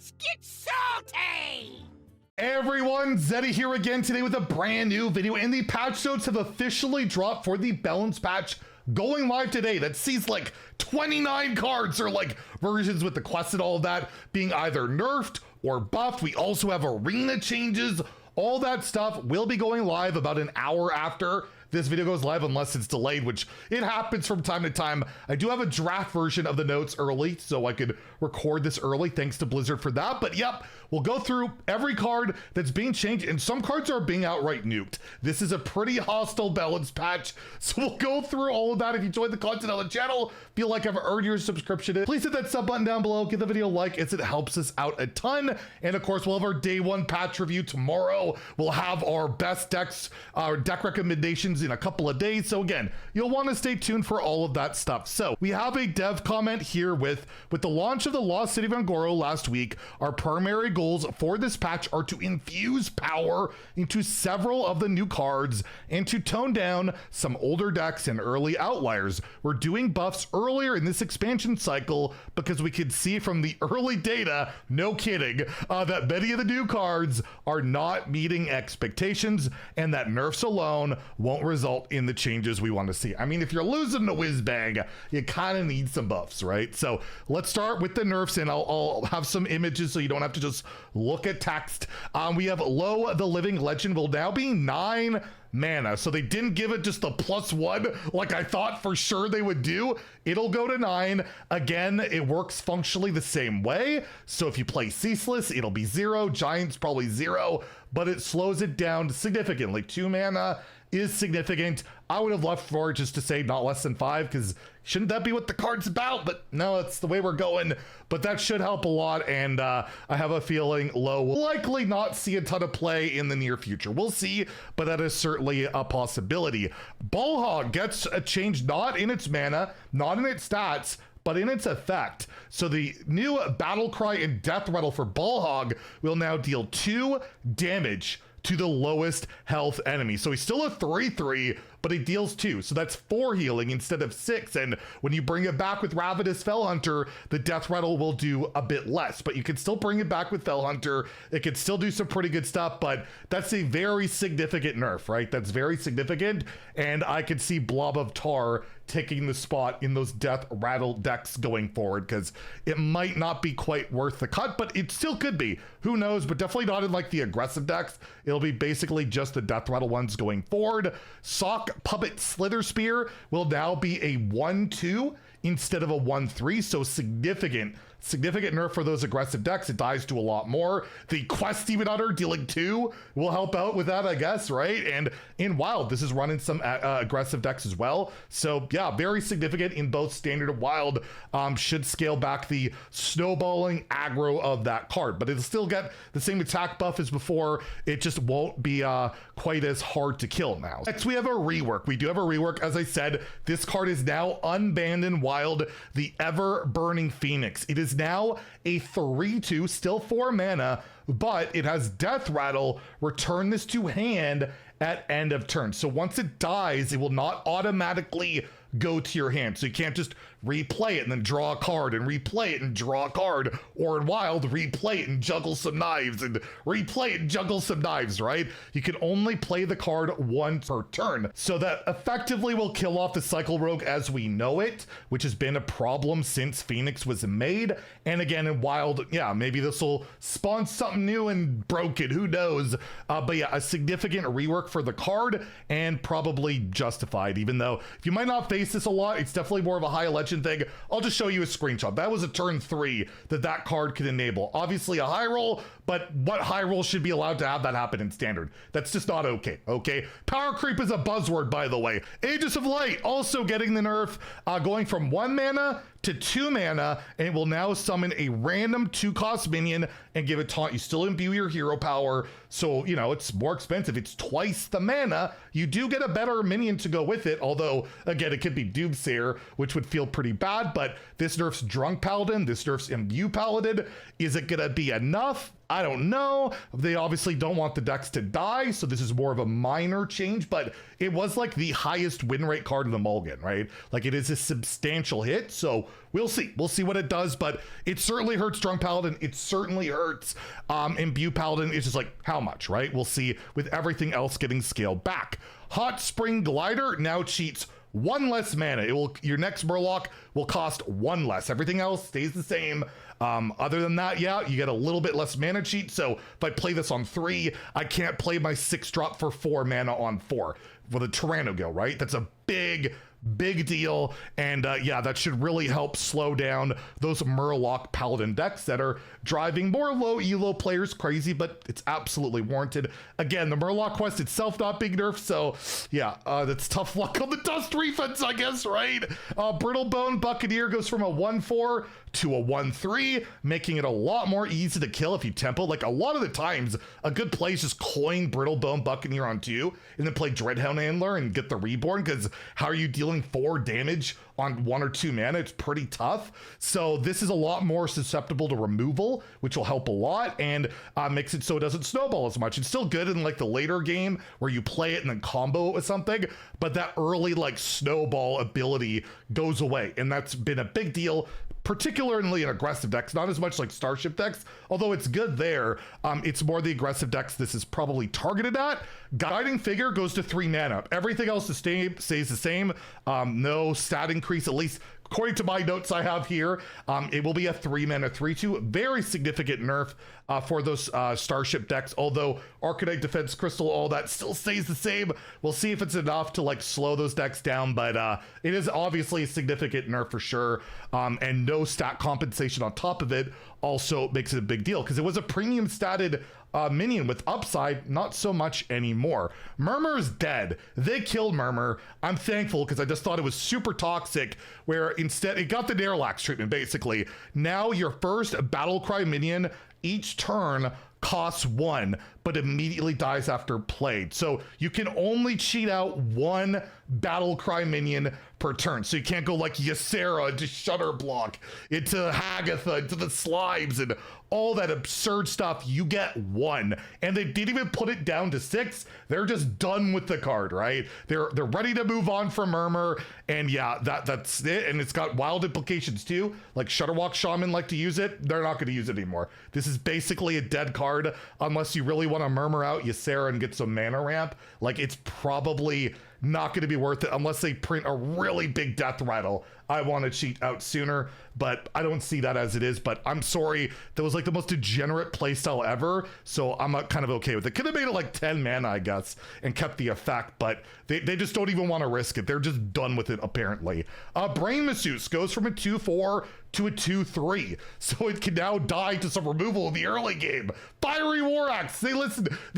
Let's get salty! Hey everyone, Zeddy here again today with a brand new video, and the patch notes have officially dropped for the balance patch going live today that sees like 29 cards or like versions with the quest and all of that being either nerfed or buffed. We also have arena changes. All that stuff will be going live about an hour after this video goes live, unless it's delayed, which it happens from time to time. I do have a draft version of the notes early, so I could record this early. Thanks to Blizzard for that. But yep, we'll go through every card that's being changed, and some cards are being outright nuked. This is a pretty hostile balance patch, so we'll go through all of that. If you enjoyed the content on the channel, feel like I've earned your subscription, please hit that sub button down below, give the video a like as it helps us out a ton. And of course, we'll have our day one patch review tomorrow. We'll have our best decks, our deck recommendations in a couple of days. So again, you'll want to stay tuned for all of that stuff. So we have a dev comment here with the launch of the Lost City of Angoro last week. Our primary goals for this patch are to infuse power into several of the new cards and to tone down some older decks and early outliers. We're doing buffs earlier in this expansion cycle because we could see from the early data, no kidding, that many of the new cards are not meeting expectations, and that nerfs alone won't result in the changes we want to see. I mean, if you're losing the whiz bang, you kind of need some buffs, right? So let's start with the nerfs, and I'll have some images so you don't have to just look at text. We have Lo the Living Legend will now be 9 mana. So they didn't give it just the +1 like I thought for sure they would do. It'll go to 9. Again, it works functionally the same way. So if you play Ceaseless, it'll be 0. Giants probably 0, but it slows it down significantly. 2 mana is significant. I would have left for it just to say not less than 5, because shouldn't that be what the card's about? But no, that's the way we're going. But that should help a lot, and I have a feeling Lo will likely not see a ton of play in the near future. We'll see, but that is certainly a possibility. Ballhog gets a change, not in its mana, not in its stats, but in its effect. So the new Battle Cry and Death Rattle for Ballhog will now deal 2 damage to the lowest health enemy. So he's still a 3/3, but he deals 2. So that's 4 healing instead of 6. And when you bring it back with Ravenous Fellhunter, the Death Rattle will do a bit less, but you can still bring it back with Fellhunter. It can still do some pretty good stuff, but that's a very significant nerf, right? That's very significant. And I could see Blob of Tar taking the spot in those Death Rattle decks going forward, because it might not be quite worth the cut, but it still could be. Who knows? But definitely not in like the aggressive decks. It'll be basically just the Death Rattle ones going forward. Sock Puppet Slither Spear will now be a 1/2 instead of a 1/3, so significant nerf for those aggressive decks. It dies to a lot more. The Quest Demon Hunter dealing 2 will help out with that, I guess, right? And in Wild, this is running some aggressive decks as well. So yeah, very significant in both Standard and Wild. Should scale back the snowballing aggro of that card, but it'll still get the same attack buff as before. It just won't be quite as hard to kill now. Next, we have a rework. We do have a rework. As I said, this card is now unbanned in Wild, the Ever Burning Phoenix. It is now a 3/2, still 4 mana, but it has Death Rattle. Return this to hand at end of turn. So once it dies, it will not automatically go to your hand. So you can't just replay it and then draw a card and replay it and draw a card, or in Wild, replay it and juggle some knives and replay it and juggle some knives, right? You can only play the card once per turn. So that effectively will kill off the Cycle Rogue as we know it, which has been a problem since Phoenix was made. And again, in Wild, yeah, maybe this will spawn something new and broken, who knows? But yeah, a significant rework for the card, and probably justified, even though if you might not face this a lot, it's definitely more of a high legend thing. I'll just show you a screenshot. That was a turn 3 that card could enable. Obviously a high roll, but what high roll should be allowed to have that happen in Standard? That's just not okay, okay? Power creep is a buzzword, by the way. Aegis of Light also getting the nerf, going from 1 mana to 2 mana, and it will now summon a random 2-cost minion and give it taunt. You still imbue your hero power, so you know it's more expensive. It's twice the mana. You do get a better minion to go with it, although again it could be Doomsayer, which would feel pretty bad. But this nerfs Drunk Paladin, this nerfs Imbue Paladin. Is it gonna be enough? I don't know. They obviously don't want the decks to die, so this is more of a minor change, but it was like the highest win rate card in the mulligan, right? Like it is a substantial hit, so we'll see. We'll see what it does, but it certainly hurts Drunk Paladin. It certainly hurts Imbue Paladin. It's just like, how much, right? We'll see with everything else getting scaled back. Hot Spring Glider now cheats 1 less mana. Your next Murloc will cost 1 less. Everything else stays the same. Other than that, yeah, you get a little bit less mana cheat. So if I play this on 3, I can't play my 6-drop for 4 mana on 4 with a Tyranno Go, right? That's a big deal, and yeah, that should really help slow down those Murloc Paladin decks that are driving more low elo players crazy, but it's absolutely warranted. Again, the Murloc quest itself not being nerfed, so yeah, that's tough luck on the dust refense, I guess, right? Brittlebone Buccaneer goes from a 1/4 to a 1/3, making it a lot more easy to kill if you tempo. Like a lot of the times, a good play is just coin Brittlebone Buccaneer on 2, and then play Dreadhound Antler and get the Reborn, because how are you dealing 4 damage on 1 or 2 mana? It's pretty tough. So this is a lot more susceptible to removal, which will help a lot, and makes it so it doesn't snowball as much. It's still good in like the later game where you play it and then combo it with something, but that early like snowball ability goes away, and that's been a big deal, particularly in aggressive decks, not as much like Starship decks, although it's good there. It's more the aggressive decks this is probably targeted at. Guiding Figure goes to 3 mana. Everything else stays the same. No stat increase, at least according to my notes I have here. It will be a 3 mana 3/2. Very significant nerf for those Starship decks, although Arcanite Defense Crystal, all that still stays the same. We'll see if it's enough to like slow those decks down, but it is obviously a significant nerf for sure. And no stat compensation on top of it also makes it a big deal, because it was a premium statted minion with upside, not so much anymore. Murmur is dead. They killed Murmur. I'm thankful, because I just thought it was super toxic, where instead it got the Nerlax treatment basically. Now your first Battlecry minion each turn costs 1, but immediately dies after played. So you can only cheat out 1 Battlecry minion per turn. So you can't go like Ysera into Shutterblock, into Hagatha, into the Slimes, and all that absurd stuff. You get 1, and they didn't even put it down to 6. They're just done with the card, right? They're ready to move on from Murmur, and yeah, that's it. And it's got wild implications too. Like Shutterwalk Shaman like to use it. They're not going to use it anymore. This is basically a dead card unless you really want to Murmur out Ysera and get some mana ramp. Like it's probably not going to be worth it unless they print a really big death rattle. I want to cheat out sooner, but I don't see that as it is. But I'm sorry, that was like the most degenerate playstyle ever, so I'm kind of okay with it. Could have made it like 10 mana, I guess, and kept the effect, but they just don't even want to risk it. They're just done with it, apparently. Brain Masseuse goes from a 2/4 to a 2/3, so it can now die to some removal in the early game. Fiery War Axe, they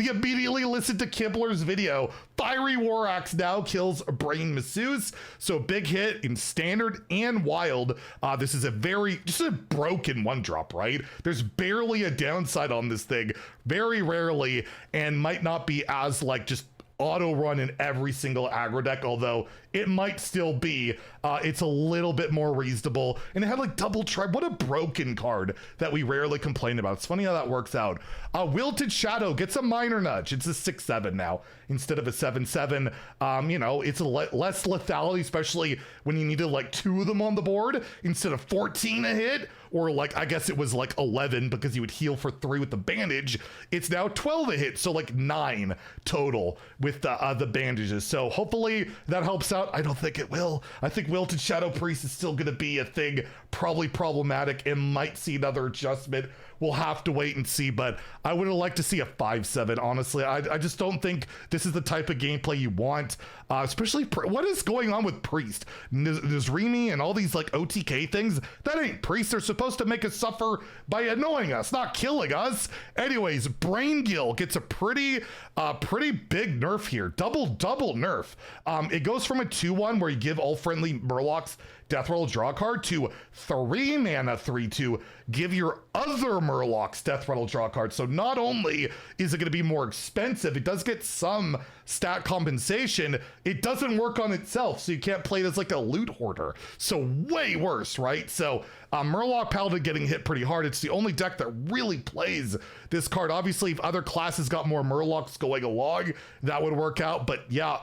immediately listened to Kibbler's video. Fiery War Axe now kills Brain Masseuse, so big hit in standard and wild. This is just a broken 1-drop, right? There's barely a downside on this thing, very rarely, and might not be as like just auto run in every single aggro deck, although it might still be. It's a little bit more reasonable, and it had like double tribe. What a broken card that we rarely complain about. It's funny how that works out. Wilted Shadow gets a minor nudge. It's a 6/7 now instead of a 7/7. You know, it's less lethality, especially when you needed like 2 of them on the board instead of 14 a hit, or like I guess it was like 11 because you would heal for 3 with the bandage. It's now 12 a hit, so like 9 total with the bandages. So hopefully that helps out. I don't think it will. I think Wilted Shadow Priest is still going to be a thing, probably problematic, and might see another adjustment. We'll have to wait and see, but I would have liked to see a 5/7, honestly. I just don't think this is the type of gameplay you want, especially, what is going on with Priest? Nazrimi and all these like OTK things, that ain't Priest. They're supposed to make us suffer by annoying us, not killing us. Anyways, Brain Gill gets a pretty big nerf here. Double nerf. It goes from a 2/1 where you give all friendly Murlocs Death Rattle draw card to 3 mana 3/2, give your other Murlocs Death Rattle draw card. So not only is it going to be more expensive, it does get some stat compensation. It doesn't work on itself, so you can't play it as like a loot hoarder. So way worse, right? So Murloc Paladin getting hit pretty hard. It's the only deck that really plays this card. Obviously, if other classes got more Murlocs going along, that would work out. But yeah,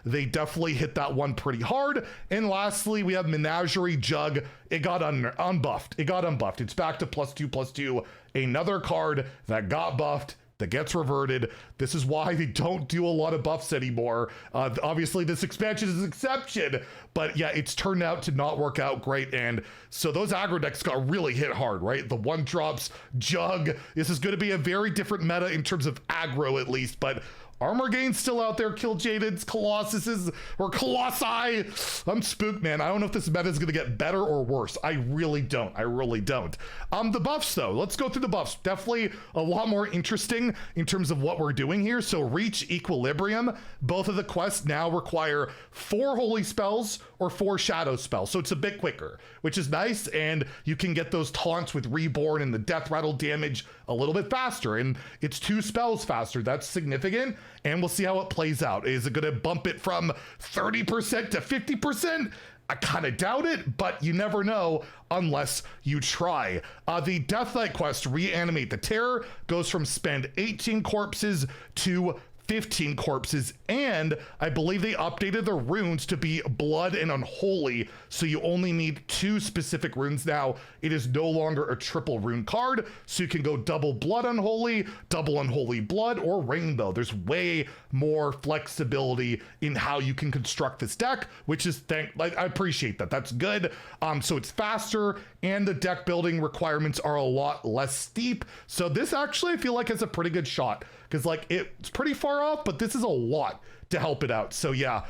they definitely hit that one pretty hard. And lastly, we have Menagerie Jug. It got unbuffed. It got unbuffed. It's back to +2/+2. Another card that got buffed, that gets reverted. This is why they don't do a lot of buffs anymore. Obviously, this expansion is an exception, but yeah, it's turned out to not work out great. And so those aggro decks got really hit hard, right? The 1-drops, Jug. This is going to be a very different meta in terms of aggro, at least, but Armor Gain's still out there, Kill Jaded's, Colossus's, or Colossi. I'm spooked, man. I don't know if this meta is going to get better or worse. I really don't. I really don't. The buffs, though. Let's go through the buffs. Definitely a lot more interesting in terms of what we're doing here. So Reach, Equilibrium, both of the quests now require 4 Holy Spells or 4 Shadow Spells. So it's a bit quicker, which is nice. And you can get those taunts with Reborn and the Death Rattle damage a little bit faster. And it's 2 spells faster. That's significant. And we'll see how it plays out. Is it going to bump it from 30% to 50%? I kind of doubt it, but you never know unless you try. The Deathlite quest, Reanimate the Terror, goes from spend 18 corpses to 15 corpses, and I believe they updated the runes to be blood and unholy, so you only need 2 specific runes now. It is no longer a triple rune card, so you can go double blood unholy, double unholy blood, or rainbow. There's way more flexibility in how you can construct this deck, which is I appreciate that. That's good. So it's faster, and the deck building requirements are a lot less steep. So this actually I feel like has a pretty good shot, because like it's pretty far off, but this is a lot to help it out. So yeah,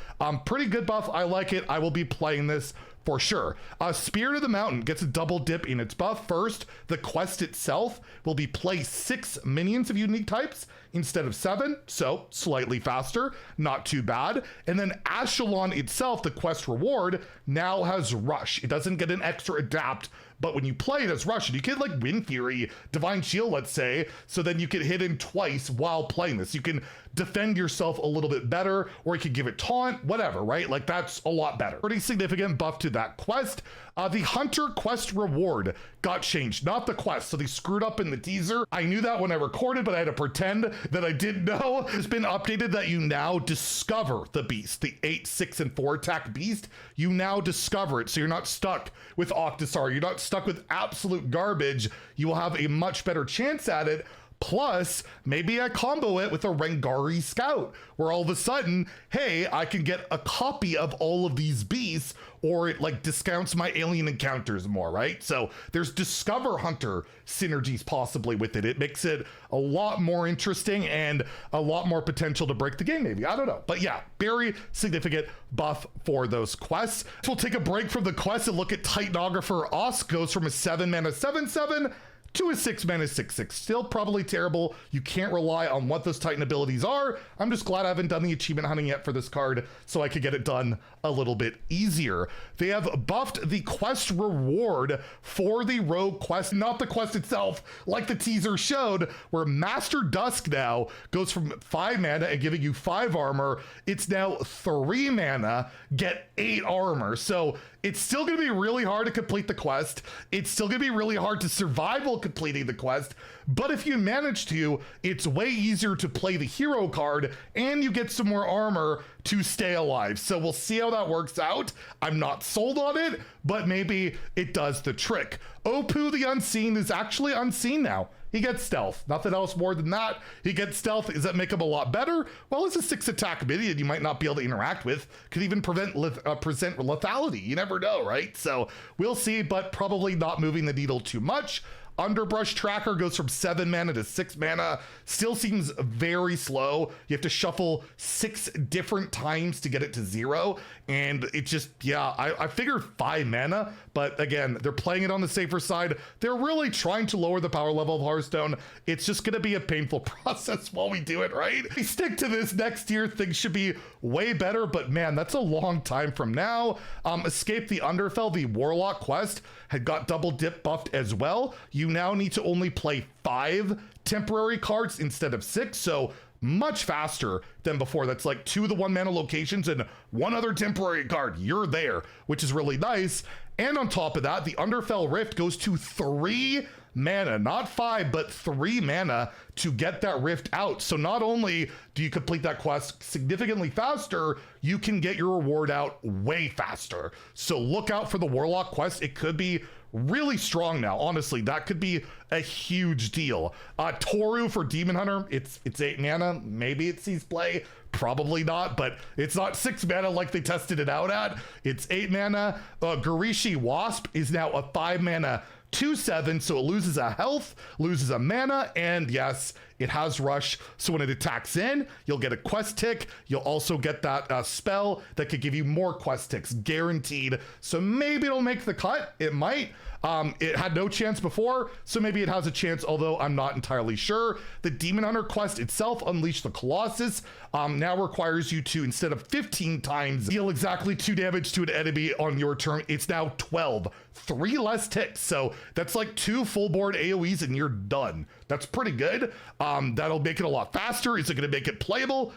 pretty good buff. I like it. I will be playing this for sure. Spirit of the Mountain gets a double dip in its buff. First, the quest itself will be play 6 minions of unique types instead of 7, so slightly faster, not too bad. And then Ashelon itself, the quest reward, now has Rush. It doesn't get an extra adapt, but when you play it as Rush, and you can like Wind Fury, Divine Shield, let's say, so then you can hit in twice while playing this. You can defend yourself a little bit better, or you can give it taunt, whatever, right? Like that's a lot better. Pretty significant buff to that quest. The Hunter quest reward got changed, not the quest. So they screwed up in the teaser. I knew that when I recorded, but I had to pretend that I didn't know. It's been updated that you now discover the beast, the 8, 6, and 4 attack beast. You now discover it, so you're not stuck with Octosar. You're not stuck with absolute garbage. You will have a much better chance at it. Plus, maybe I combo it with a Rengari Scout, where all of a sudden, hey, I can get a copy of all of these beasts, or it like discounts my alien encounters more, right? So there's Discover Hunter synergies possibly with it. It makes it a lot more interesting and a lot more potential to break the game, maybe. I don't know. But yeah, very significant buff for those quests. So we'll take a break from the quest and look at Titanographer Osk. Goes from a 7 mana 7/7 to a 6 mana 6/6. Still probably terrible. You can't rely on what those Titan abilities are. I'm just glad I haven't done the achievement hunting yet for this card, so I could get it done a little bit easier. They have buffed the quest reward for the rogue quest, not the quest itself, like the teaser showed, where Master Dusk now goes from 5 mana and giving you 5 armor. It's now 3 mana, get 8 armor. So it's still going to be really hard to complete the quest. It's still going to be really hard to survive while completing the quest. But if you manage to, it's way easier to play the hero card, and you get some more armor to stay alive. So we'll see how that works out. I'm not sold on it, but maybe it does the trick. Opu the Unseen is actually unseen now. He gets stealth. Nothing else more than that. He gets stealth. Does that make him a lot better? Well, it's a 6 attack minion you might not be able to interact with. Could even present lethality. You never know, right? So we'll see, but probably not moving the needle too much. Underbrush Tracker goes from 7 mana to 6 mana. Still seems very slow. You have to shuffle 6 different times to get it to 0. And it just, yeah, I figured 5 mana, but again, they're playing it on the safer side. They're really trying to lower the power level of Hearthstone. It's just gonna be a painful process while we do it, right? We stick to this next year, things should be way better, but man, that's a long time from now. Escape the Underfell, the Warlock quest had got double dip buffed as well. You now need to only play 5 temporary cards instead of 6, so much faster than before. That's like 2 of the 1 mana locations and 1 other temporary card. You're there, which is really nice. And on top of that, the Underfell Rift goes to 3 mana, not 5, but 3 mana to get that rift out. So not only do you complete that quest significantly faster, you can get your reward out way faster. So look out for the Warlock quest. It could be really strong now. Honestly, that could be a huge deal. Toru for Demon Hunter, it's 8 mana. Maybe it sees play. Probably not, but it's not 6 mana like they tested it out at. It's 8 mana. Garishi Wasp is now a 5 mana 2/7, so it loses a health, loses a mana, and yes, it has rush. So when it attacks in, you'll get a quest tick. You'll also get that spell that could give you more quest ticks, guaranteed. So maybe it'll make the cut. It might. It had no chance before, so maybe it has a chance, although I'm not entirely sure. The Demon Hunter quest itself, Unleash the Colossus, now requires you to, instead of 15 times, deal exactly 2 damage to an enemy on your turn. It's now 12, 3 less ticks. So that's like 2 full board AoEs and you're done. That's pretty good. That'll make it a lot faster. Is it going to make it playable?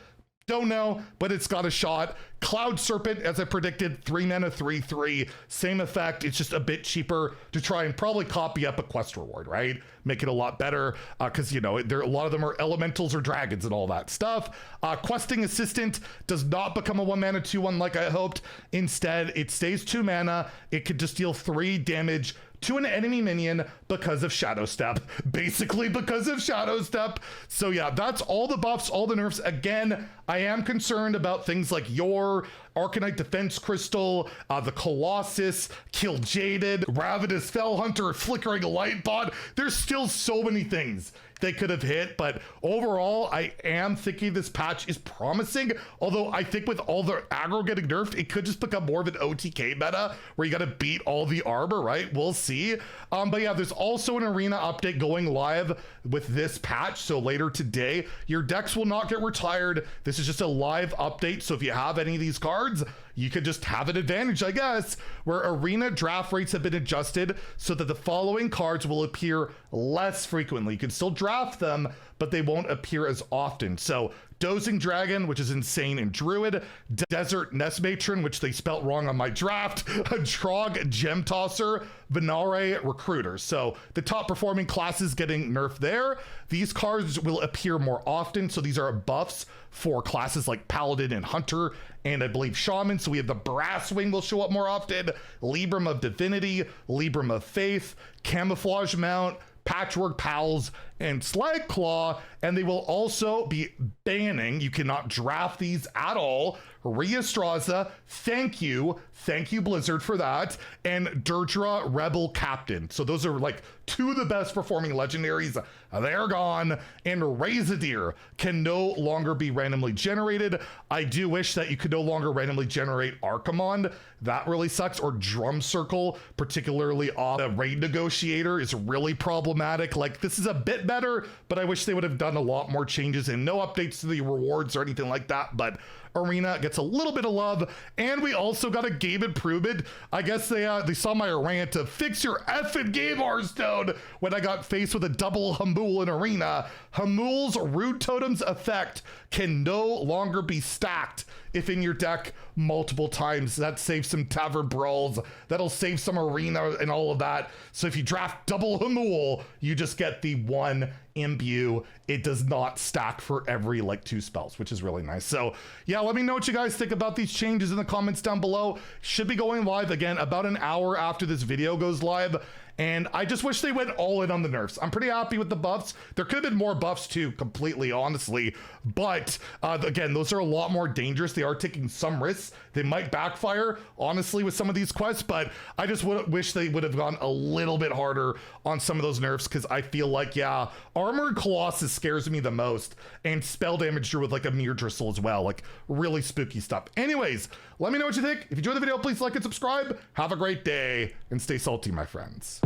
Don't know, but it's got a shot. Cloud Serpent, as I predicted, 3 mana, 3/3, same effect. It's just a bit cheaper to try and probably copy up a quest reward, right? Make it a lot better, because, you know, a lot of them are elementals or dragons and all that stuff. Questing Assistant does not become a 1 mana 2/1 like I hoped. Instead, it stays 2 mana. It could just deal 3 damage to an enemy minion because of Shadow Step, basically because of Shadow Step. So yeah, that's all the buffs, all the nerfs. Again, I am concerned about things like your Arcanite Defense Crystal, the Colossus, Kill Jaded, Ravenous Fell Hunter, Flickering Light Bot. There's still so many things they could have hit, but overall, I am thinking this patch is promising. Although I think with all the aggro getting nerfed, it could just become more of an OTK meta where you got to beat all the armor, right? We'll see. But yeah, there's also an arena update going live with this patch. So later today, your decks will not get retired. This is just a live update. So if you have any of these cards, you could just have an advantage, I guess, where arena draft rates have been adjusted so that the following cards will appear less frequently. You can still draft them, but they won't appear as often. So Dozing Dragon, which is insane in Druid, Desert Nest Matron, which they spelt wrong on my draft, a Trog Gem Tosser, Venare Recruiter. So the top performing classes getting nerfed there. These cards will appear more often. So these are buffs for classes like Paladin and Hunter, and I believe Shaman. So we have the Brasswing will show up more often, Libram of Divinity, Libram of Faith, Camouflage Mount, Patchwork Pals, and Slag Claw, and they will also be banning, you cannot draft these at all, Rheastraza, thank you Blizzard for that, and Durdra Rebel Captain. So those are like 2 of the best performing legendaries. They're gone. And Razordeer can no longer be randomly generated. I do wish that you could no longer randomly generate Archimond. That really sucks. Or Drum Circle, particularly off the Raid Negotiator, is really problematic. Like, this is a bit better, but I wish they would have done a lot more changes and no updates to the rewards or anything like that. But Arena gets a little bit of love, and we also got a game improvement. I guess they saw my rant to fix your effing game, Hearthstone, when I got faced with a double Hamul in Arena. Hamul's Rude Totem's effect can no longer be stacked if in your deck multiple times. That saves some Tavern Brawls. That'll save some Arena and all of that. So if you draft double Hamul, you just get the 1 imbue. It does not stack for every like 2 spells, which is really nice. So yeah, let me know what you guys think about these changes in the comments down below. Should be going live again about an hour after this video goes live. And I just wish they went all in on the nerfs. I'm pretty happy with the buffs. There could have been more buffs too, completely honestly. But again, those are a lot more dangerous. They are taking some risks. They might backfire, honestly, with some of these quests. But I just wish they would have gone a little bit harder on some of those nerfs, because I feel like, yeah, Armored Colossus scares me the most. And Spell Damage Drew with like a Mirror Dristle as well. Like really spooky stuff. Anyways, let me know what you think. If you enjoyed the video, please like and subscribe. Have a great day and stay salty, my friends.